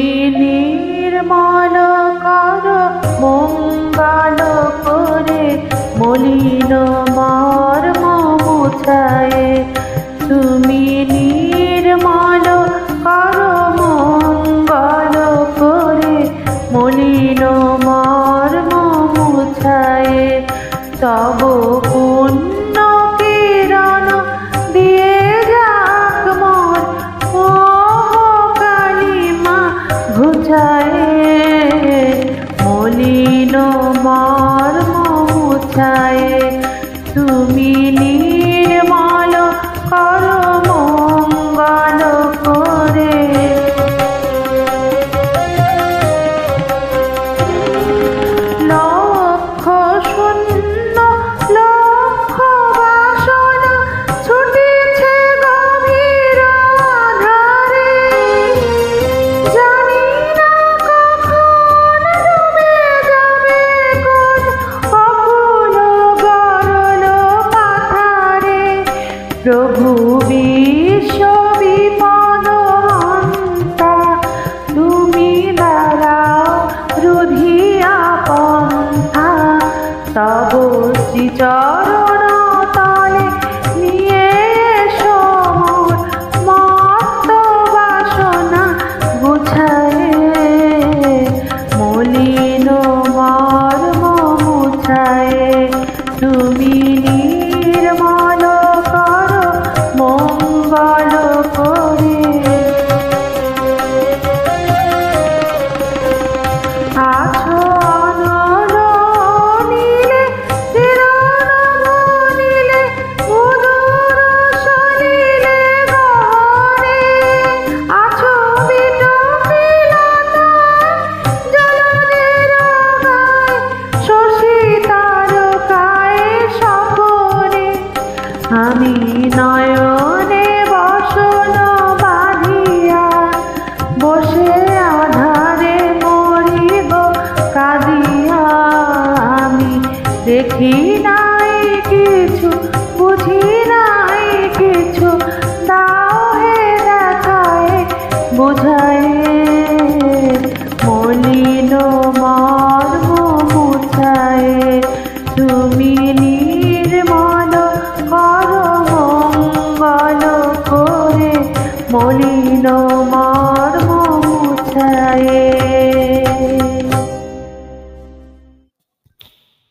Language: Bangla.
তুমি নির্মল কর মঙ্গল করে মলিন মর্ম মুছায়ে। তুমি নির্মল কর মঙ্গল করে মলিন মর্ম মুছায়ে। তব পুণ্য কিরণ দিয়ে যাক মোর কালিমা ঘুচায়ে। মলিন মর্ম মুছায়ে। তুমি নির্মল কর মঙ্গল করে। লক্ষ শূন্য লক্ষ বাসনা ছুটিছে গভীর আধারে। জানি না কখন ডুবে যাবে কোন অকুল গরল পাথারে। প্রভু বিশ্ব বিপদ হন্তা তুমি দাঁড়াও রুধিয়া পন্থা। তব শ্রীচরণ তলে নিয়ে এসো মোর মত্ত বাসনা গুছায়ে। মলিন মর্ম মুছায়ে। তুমি নির্মল কর মঙ্গল করে। আছো অনল নীলে চিরনব নীলে উদর সলিলে গহনে। আছো বিটপিলতায় জলনের গায় শশী তারকায় স্বপনে। আমি নয়নে বসন বাঁধিয়া বসে আধারে মরি গো কাঁদিয়া। আমি দেখি নাই কিছু বুঝি নাই কিছু দাও হে দেখায় বুঝায়ে। মলিন মর্ম মুছায়ে। তুমি নির্মল কর মঙ্গল করে মলিন মর্ম মুছায়ে।